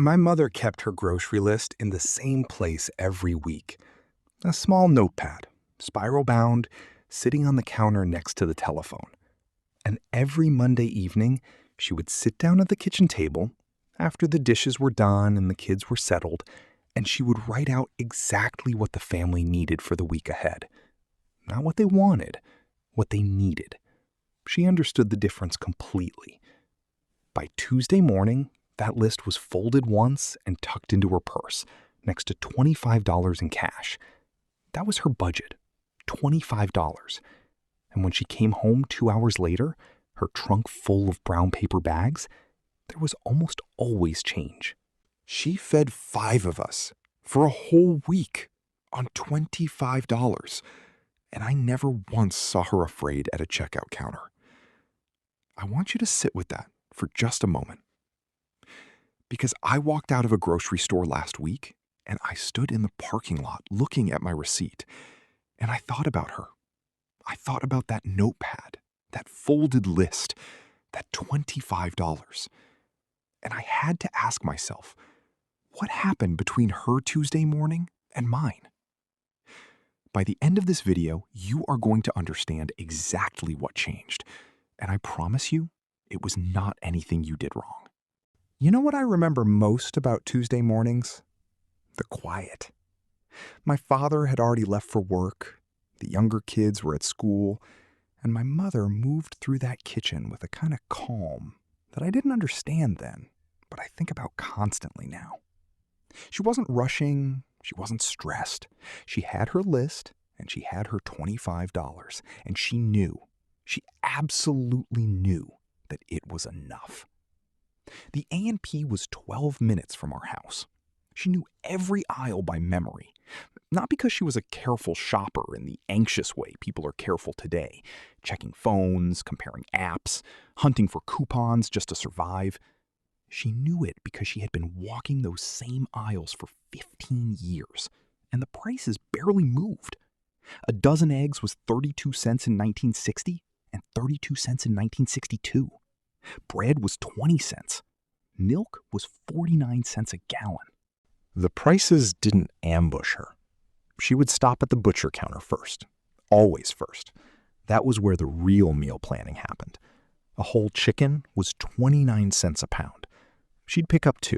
My mother kept her grocery list in the same place every week. A small notepad, spiral bound, sitting on the counter next to the telephone. And every Monday evening, she would sit down at the kitchen table after the dishes were done and the kids were settled, and she would write out exactly what the family needed for the week ahead. Not what they wanted, what they needed. She understood the difference completely. By Tuesday morning, that list was folded once and tucked into her purse, next to $25 in cash. That was her budget, $25. And when she came home 2 hours later, her trunk full of brown paper bags, there was almost always change. She fed 5 of us for a whole week on $25, and I never once saw her afraid at a checkout counter. I want you to sit with that for just a moment. Because I walked out of a grocery store last week, and I stood in the parking lot looking at my receipt, and I thought about her. I thought about that notepad, that folded list, that $25. And I had to ask myself, what happened between her Tuesday morning and mine? By the end of this video, you are going to understand exactly what changed. And I promise you, it was not anything you did wrong. You know what I remember most about Tuesday mornings? The quiet. My father had already left for work, the younger kids were at school, and my mother moved through that kitchen with a kind of calm that I didn't understand then, but I think about constantly now. She wasn't rushing, she wasn't stressed. She had her list, and she had her $25, and she absolutely knew that it was enough. The A&P was 12 minutes from our house. She knew every aisle by memory. Not because she was a careful shopper in the anxious way people are careful today, checking phones, comparing apps, hunting for coupons just to survive. She knew it because she had been walking those same aisles for 15 years, and the prices barely moved. A dozen eggs was 32 cents in 1960 and 32 cents in 1962. Bread was 20 cents. Milk was 49 cents a gallon. The prices didn't ambush her. She would stop at the butcher counter first. Always first. That was where the real meal planning happened. A whole chicken was 29 cents a pound. She'd pick up 2.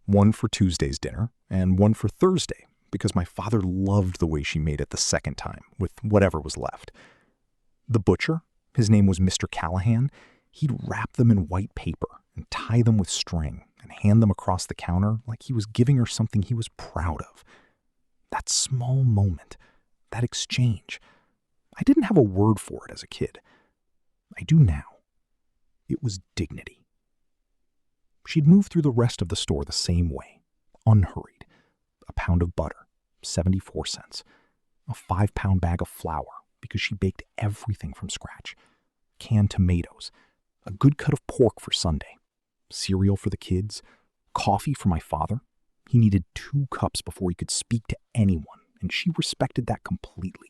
One for Tuesday's dinner and one for Thursday, because my father loved the way she made it the second time, with whatever was left. The butcher, his name was Mr. Callahan, he'd wrap them in white paper and tie them with string and hand them across the counter like he was giving her something he was proud of. That small moment, that exchange, I didn't have a word for it as a kid. I do now. It was dignity. She'd move through the rest of the store the same way, unhurried. A pound of butter, 74 cents. A 5-pound bag of flour, because she baked everything from scratch. Canned tomatoes. A good cut of pork for Sunday. Cereal for the kids. Coffee for my father. He needed 2 cups before he could speak to anyone, and she respected that completely.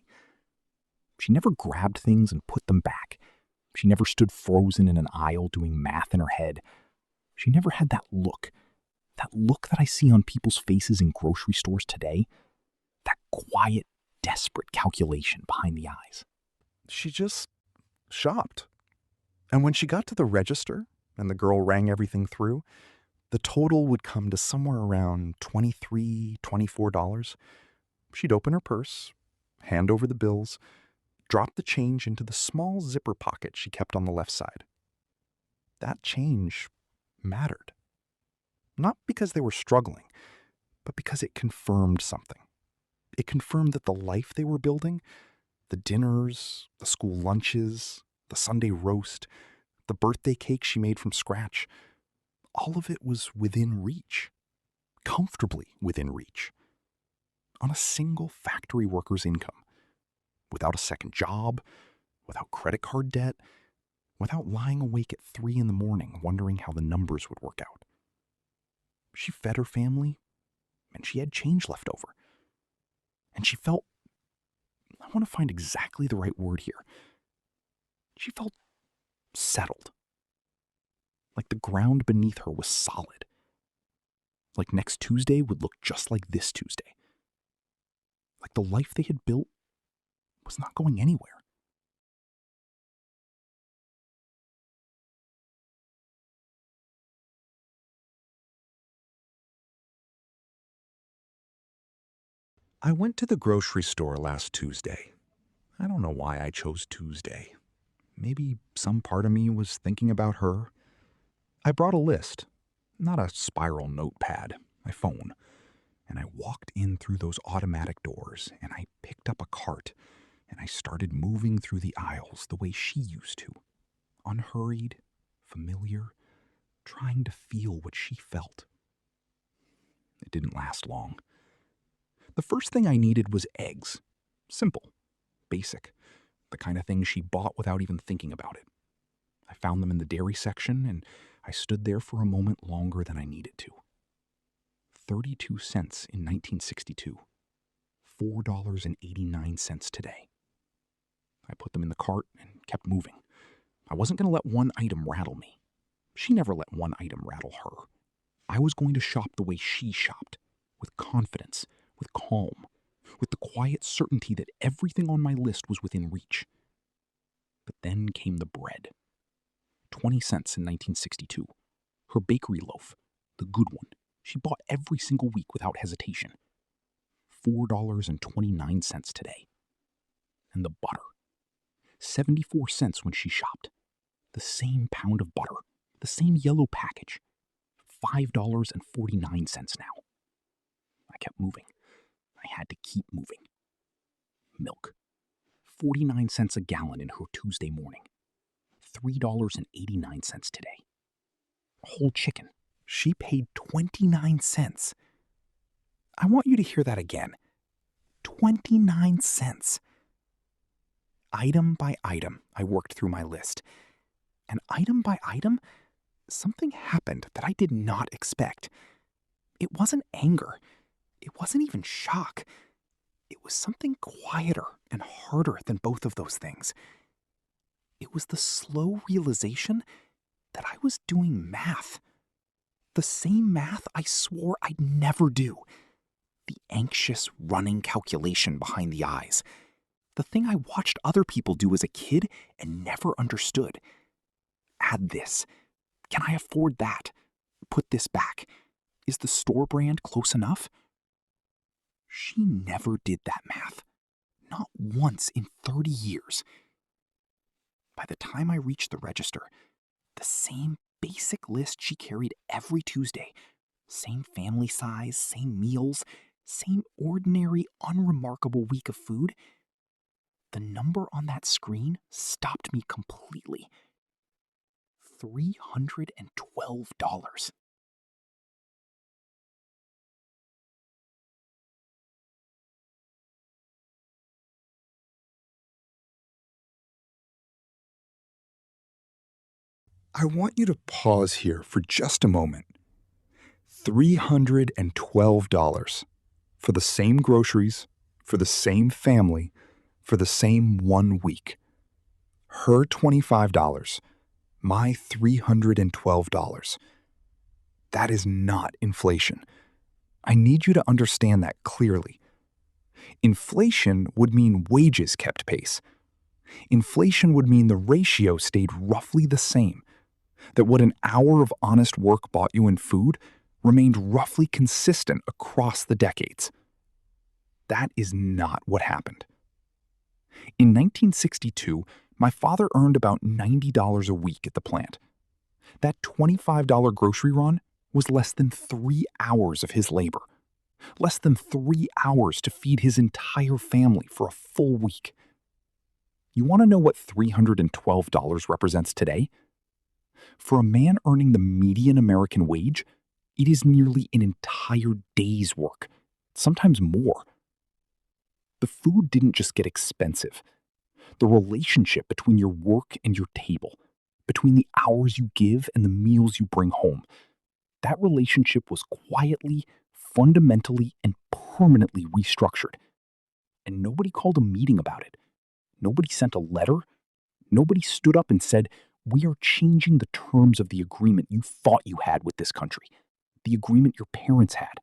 She never grabbed things and put them back. She never stood frozen in an aisle doing math in her head. She never had that look that I see on people's faces in grocery stores today. That quiet, desperate calculation behind the eyes. She just shopped. And when she got to the register and the girl rang everything through, the total would come to somewhere around $23, $24. She'd open her purse, hand over the bills, drop the change into the small zipper pocket she kept on the left side. That change mattered. Not because they were struggling, but because it confirmed something. It confirmed that the life they were building, the dinners, the school lunches, the Sunday roast, the birthday cake she made from scratch, all of it was within reach, comfortably within reach, on a single factory worker's income, without a second job, without credit card debt, without lying awake at 3 in the morning wondering how the numbers would work out. She fed her family, and she had change left over. And she felt, I want to find exactly the right word here, she felt settled. Like the ground beneath her was solid. Like next Tuesday would look just like this Tuesday. Like the life they had built was not going anywhere. I went to the grocery store last Tuesday. I don't know why I chose Tuesday. Maybe some part of me was thinking about her. I brought a list, not a spiral notepad, my phone, and I walked in through those automatic doors and I picked up a cart and I started moving through the aisles the way she used to, unhurried, familiar, trying to feel what she felt. It didn't last long. The first thing I needed was eggs. Simple, basic, the kind of thing she bought without even thinking about it. I found them in the dairy section and I stood there for a moment longer than I needed to. 32 cents in 1962. $4.89 today. I put them in the cart and kept moving. I wasn't going to let one item rattle me. She never let one item rattle her. I was going to shop the way she shopped, with confidence, with calm, with the quiet certainty that everything on my list was within reach. But then came the bread. 20 cents in 1962. Her bakery loaf, the good one, she bought every single week without hesitation. $4.29 today. And the butter. 74 cents when she shopped. The same pound of butter, the same yellow package. $5.49 now. I kept moving. I had to keep moving. Milk. 49 cents a gallon in her Tuesday morning. $3.89 today. A whole chicken. She paid 29 cents. I want you to hear that again. 29 cents. Item by item, I worked through my list. And item by item, something happened that I did not expect. It wasn't anger. It wasn't even shock. It was something quieter and harder than both of those things. It was the slow realization that I was doing math. The same math I swore I'd never do. The anxious, running calculation behind the eyes. The thing I watched other people do as a kid and never understood. Add this. Can I afford that? Put this back. Is the store brand close enough? She never did that math. Not once in 30 years. By the time I reached the register, the same basic list she carried every Tuesday, same family size, same meals, same ordinary, unremarkable week of food, the number on that screen stopped me completely. $312. I want you to pause here for just a moment. $312 for the same groceries, for the same family, for the same 1 week. Her $25, my $312. That is not inflation. I need you to understand that clearly. Inflation would mean wages kept pace. Inflation would mean the ratio stayed roughly the same, that what an hour of honest work bought you in food remained roughly consistent across the decades. That is not what happened. In 1962, my father earned about $90 a week at the plant. That $25 grocery run was less than 3 hours of his labor, less than 3 hours to feed his entire family for a full week. You want to know what $312 represents today? For a man earning the median American wage, it is nearly an entire day's work, sometimes more. The food didn't just get expensive. The relationship between your work and your table, between the hours you give and the meals you bring home, that relationship was quietly, fundamentally, and permanently restructured. And nobody called a meeting about it. Nobody sent a letter. Nobody stood up and said, "We are changing the terms of the agreement you thought you had with this country." the agreement your parents had,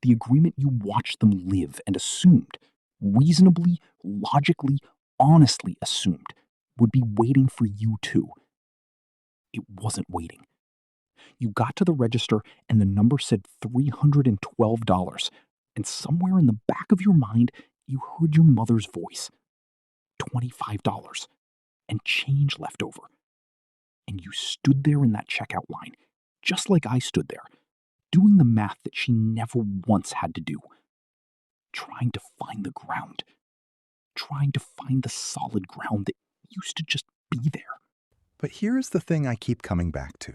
the agreement you watched them live and assumed, reasonably, logically, honestly assumed, would be waiting for you too. It wasn't waiting. You got to the register and the number said $312. And somewhere in the back of your mind, you heard your mother's voice. $25 and change left over. And you stood there in that checkout line, just like I stood there, doing the math that she never once had to do, trying to find the ground, trying to find the solid ground that used to just be there. But here's the thing I keep coming back to.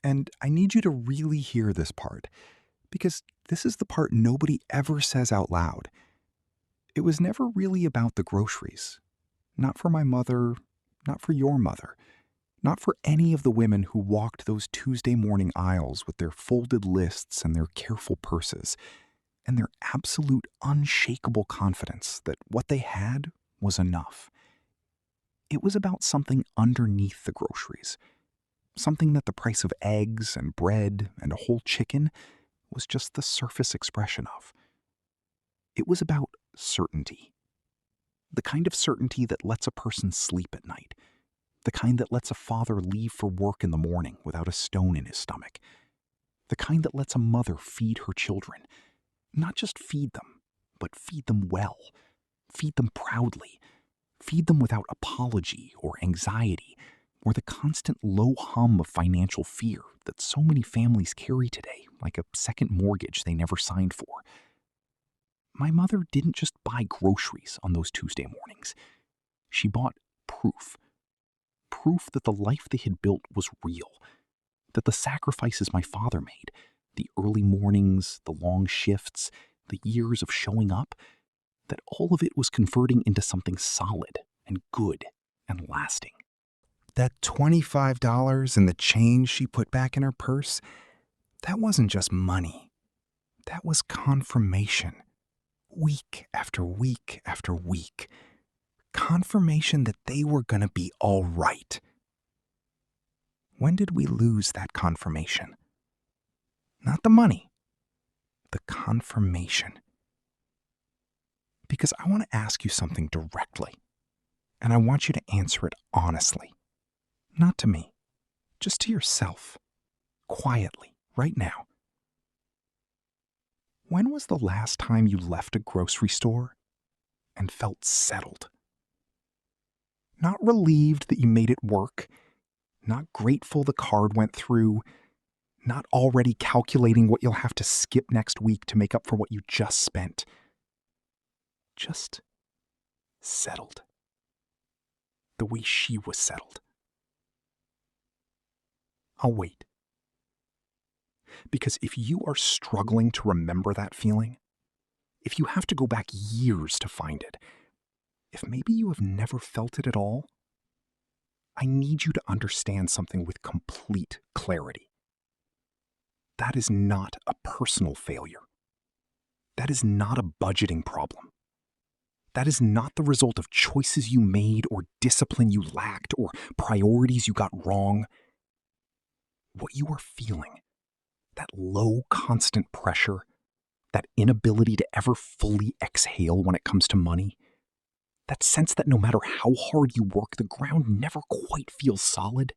And I need you to really hear this part, because this is the part nobody ever says out loud. It was never really about the groceries. Not for my mother, not for your mother, not for any of the women who walked those Tuesday morning aisles with their folded lists and their careful purses, and their absolute unshakable confidence that what they had was enough. It was about something underneath the groceries, something that the price of eggs and bread and a whole chicken was just the surface expression of. It was about certainty. The kind of certainty that lets a person sleep at night. The kind that lets a father leave for work in the morning without a stone in his stomach. The kind that lets a mother feed her children. Not just feed them, but feed them well. Feed them proudly. Feed them without apology or anxiety or the constant low hum of financial fear that so many families carry today, like a second mortgage they never signed for. My mother didn't just buy groceries on those Tuesday mornings. She bought proof. Proof that the life they had built was real. That the sacrifices my father made, the early mornings, the long shifts, the years of showing up, that all of it was converting into something solid and good and lasting. That $25 and the change she put back in her purse, that wasn't just money. That was confirmation. Week after week after week. Confirmation that they were going to be all right. When did we lose that confirmation? Not the money, the confirmation. Because I want to ask you something directly, and I want you to answer it honestly. Not to me, just to yourself, quietly, right now. When was the last time you left a grocery store and felt settled? Not relieved that you made it work, not grateful the card went through, not already calculating what you'll have to skip next week to make up for what you just spent. Just settled. The way she was settled. I'll wait. Because if you are struggling to remember that feeling, if you have to go back years to find it, if maybe you have never felt it at all, I need you to understand something with complete clarity. That is not a personal failure. That is not a budgeting problem. That is not the result of choices you made or discipline you lacked or priorities you got wrong. What you are feeling, that low constant pressure, that inability to ever fully exhale when it comes to money, that sense that no matter how hard you work, the ground never quite feels solid,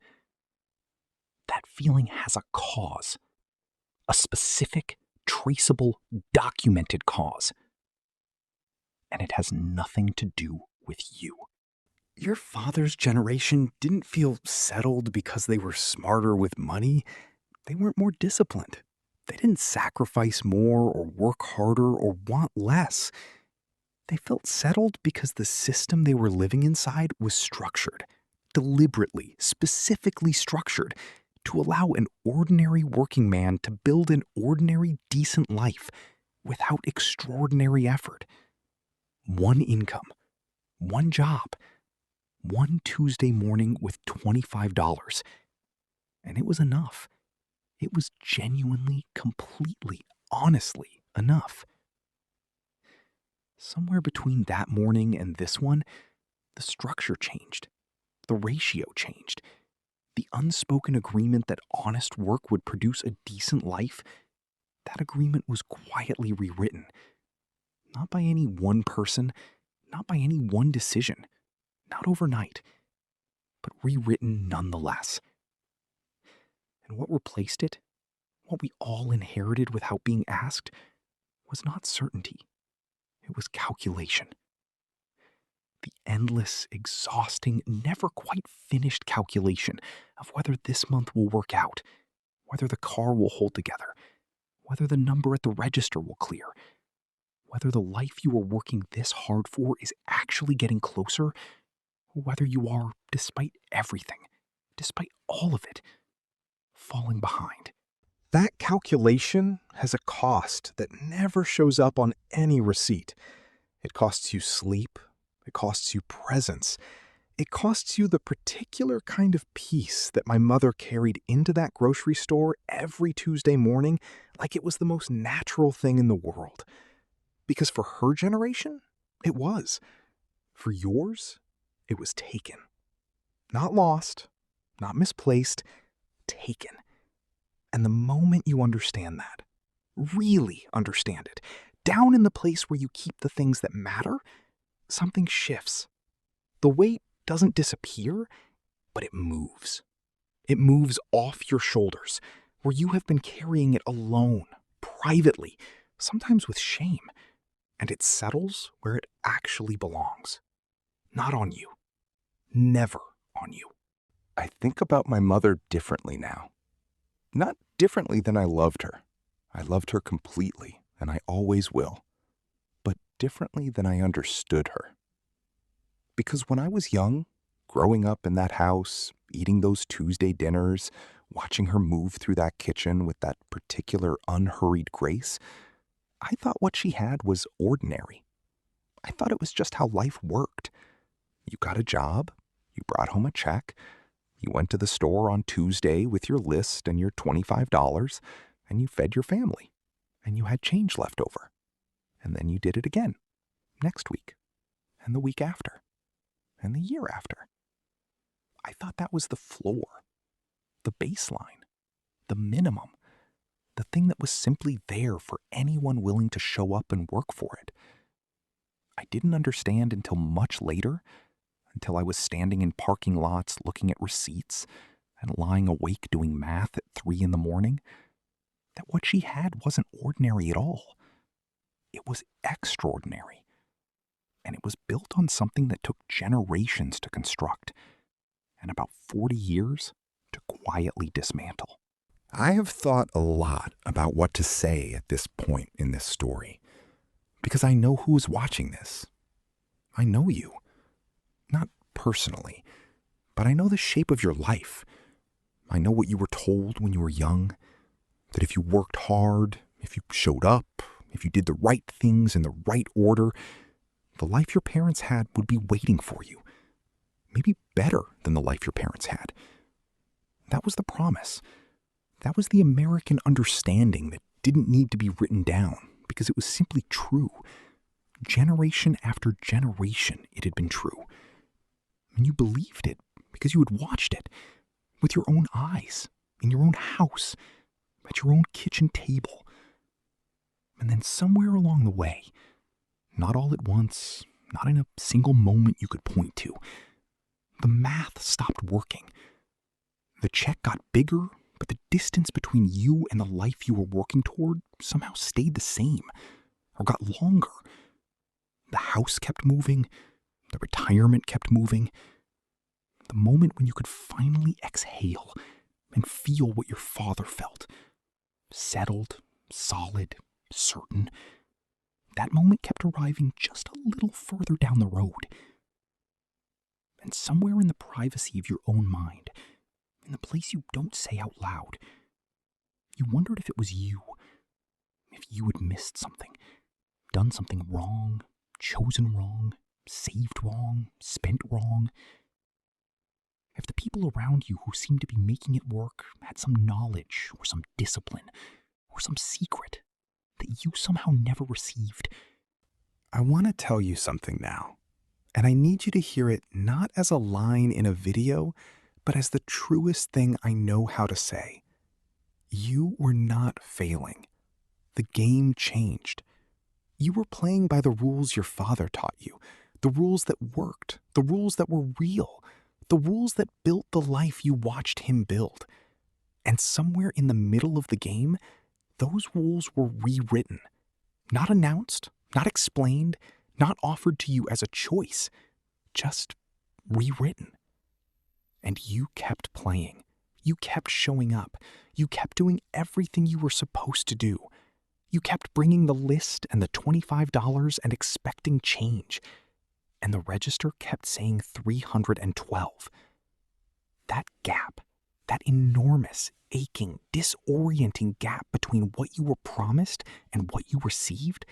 that feeling has a cause, a specific, traceable, documented cause. And it has nothing to do with you. Your father's generation didn't feel settled because they were smarter with money. They weren't more disciplined. They didn't sacrifice more or work harder or want less. They felt settled because the system they were living inside was structured, deliberately, specifically structured, to allow an ordinary working man to build an ordinary, decent life without extraordinary effort. One income, one job, one Tuesday morning with $25. And it was enough. It was genuinely, completely, honestly enough. Somewhere between that morning and this one, the structure changed. The ratio changed. The unspoken agreement that honest work would produce a decent life That agreement was quietly rewritten, not by any one person, not by any one decision, not overnight, but rewritten nonetheless. And what replaced it, what we all inherited without being asked, was not certainty. It was calculation. The endless, exhausting, never quite finished calculation of whether this month will work out, whether the car will hold together, whether the number at the register will clear, whether the life you are working this hard for is actually getting closer, or whether you are, despite everything, despite all of it, falling behind. That calculation has a cost that never shows up on any receipt. It costs you sleep. It costs you presence. It costs you the particular kind of peace that my mother carried into that grocery store every Tuesday morning like it was the most natural thing in the world. Because for her generation, it was. For yours, it was taken. Not lost, not misplaced, taken. And the moment you understand that, really understand it, down in the place where you keep the things that matter, something shifts. The weight doesn't disappear, but it moves. It moves off your shoulders, where you have been carrying it alone, privately, sometimes with shame, and it settles where it actually belongs. Not on you. Never on you. I think about my mother differently now. Not differently than I loved her. I loved her completely, and I always will. But differently than I understood her. Because when I was young, growing up in that house, eating those Tuesday dinners, watching her move through that kitchen with that particular unhurried grace, I thought what she had was ordinary. I thought it was just how life worked. You got a job, you brought home a check, you went to the store on Tuesday with your list and your $25, and you fed your family, and you had change left over. And then you did it again, next week, and the week after, and the year after. I thought that was the floor, the baseline, the minimum, the thing that was simply there for anyone willing to show up and work for it. I didn't understand until much later, until I was standing in parking lots looking at receipts and lying awake doing math at 3 a.m, that what she had wasn't ordinary at all. It was extraordinary. And it was built on something that took generations to construct and about 40 years to quietly dismantle. I have thought a lot about what to say at this point in this story, because I know who is watching this. I know you. Not personally, but I know the shape of your life. I know what you were told when you were young, that if you worked hard, if you showed up, if you did the right things in the right order, the life your parents had would be waiting for you. Maybe better than the life your parents had. That was the promise. That was the American understanding that didn't need to be written down because it was simply true. Generation after generation, it had been true. And you believed it because you had watched it with your own eyes, in your own house, at your own kitchen table. And then somewhere along the way, not all at once, not in a single moment you could point to, the math stopped working. The check got bigger, but the distance between you and the life you were working toward somehow stayed the same, or got longer. The house kept moving, the retirement kept moving. The moment when you could finally exhale and feel what your father felt, settled, solid, certain, that moment kept arriving just a little further down the road. And somewhere in the privacy of your own mind, in the place you don't say out loud, you wondered if it was you, if you had missed something, done something wrong, chosen wrong, saved wrong, spent wrong. If the people around you who seemed to be making it work had some knowledge or some discipline or some secret that you somehow never received. I want to tell you something now, and I need you to hear it not as a line in a video, but as the truest thing I know how to say. You were not failing. The game changed. You were playing by the rules your father taught you, the rules that worked, the rules that were real, the rules that built the life you watched him build. And somewhere in the middle of the game, those rules were rewritten. Not announced, not explained, not offered to you as a choice, just rewritten. And you kept playing. You kept showing up. You kept doing everything you were supposed to do. You kept bringing the list and the $25 and expecting change. And the register kept saying 312. That gap, that enormous, aching, disorienting gap between what you were promised and what you received,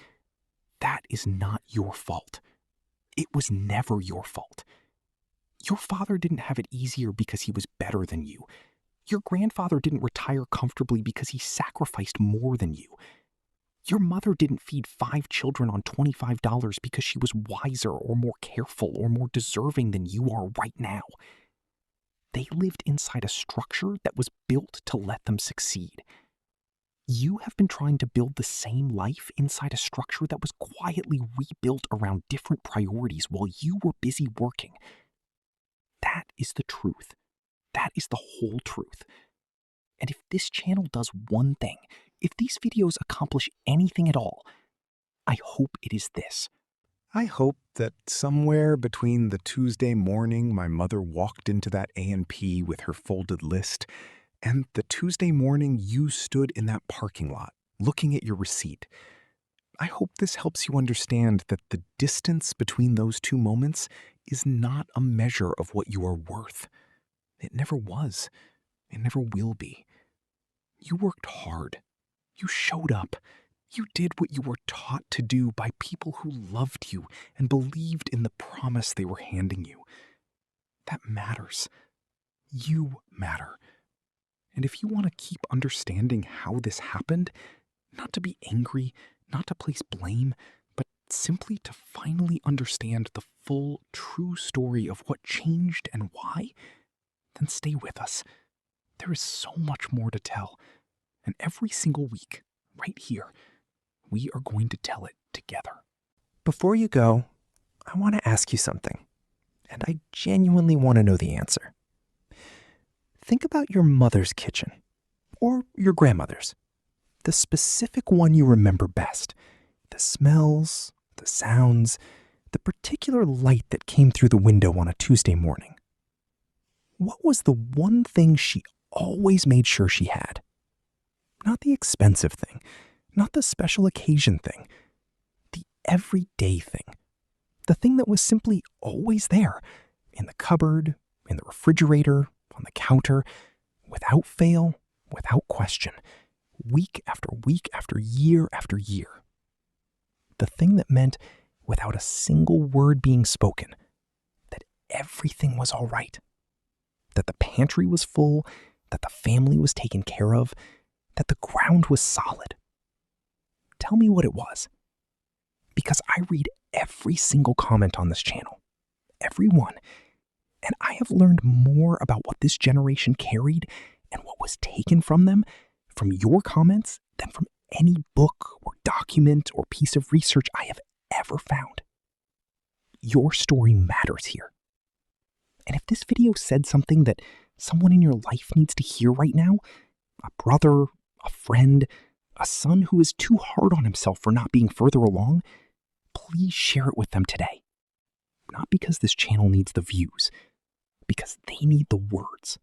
that is not your fault. It was never your fault. Your father didn't have it easier because he was better than you. Your grandfather didn't retire comfortably because he sacrificed more than you. Your mother didn't feed 5 children on $25 because she was wiser or more careful or more deserving than you are right now. They lived inside a structure that was built to let them succeed. You have been trying to build the same life inside a structure that was quietly rebuilt around different priorities while you were busy working. That is the truth. That is the whole truth. And if this channel does one thing, if these videos accomplish anything at all, I hope it is this. I hope that somewhere between the Tuesday morning my mother walked into that A&P with her folded list and the Tuesday morning you stood in that parking lot looking at your receipt, I hope this helps you understand that the distance between those two moments is not a measure of what you are worth. It never was. It never will be. You worked hard. You showed up. You did what you were taught to do by people who loved you and believed in the promise they were handing you. That matters. You matter. And if you want to keep understanding how this happened, not to be angry, not to place blame, but simply to finally understand the full, true story of what changed and why, then stay with us. There is so much more to tell. And every single week, right here, we are going to tell it together. Before you go, I want to ask you something, and I genuinely want to know the answer. Think about your mother's kitchen, or your grandmother's, the specific one you remember best, the smells, the sounds, the particular light that came through the window on a Tuesday morning. What was the one thing she always made sure she had? Not the expensive thing, not the special occasion thing, the everyday thing. The thing that was simply always there, in the cupboard, in the refrigerator, on the counter, without fail, without question, week after week after year. The thing that meant, without a single word being spoken, that everything was all right, that the pantry was full, that the family was taken care of, that the ground was solid. Tell me what it was. Because I read every single comment on this channel. Every one. And I have learned more about what this generation carried and what was taken from them, from your comments, than from any book or document or piece of research I have ever found. Your story matters here. And if this video said something that someone in your life needs to hear right now, a brother, a friend, a son who is too hard on himself for not being further along, please share it with them today. Not because this channel needs the views, because they need the words.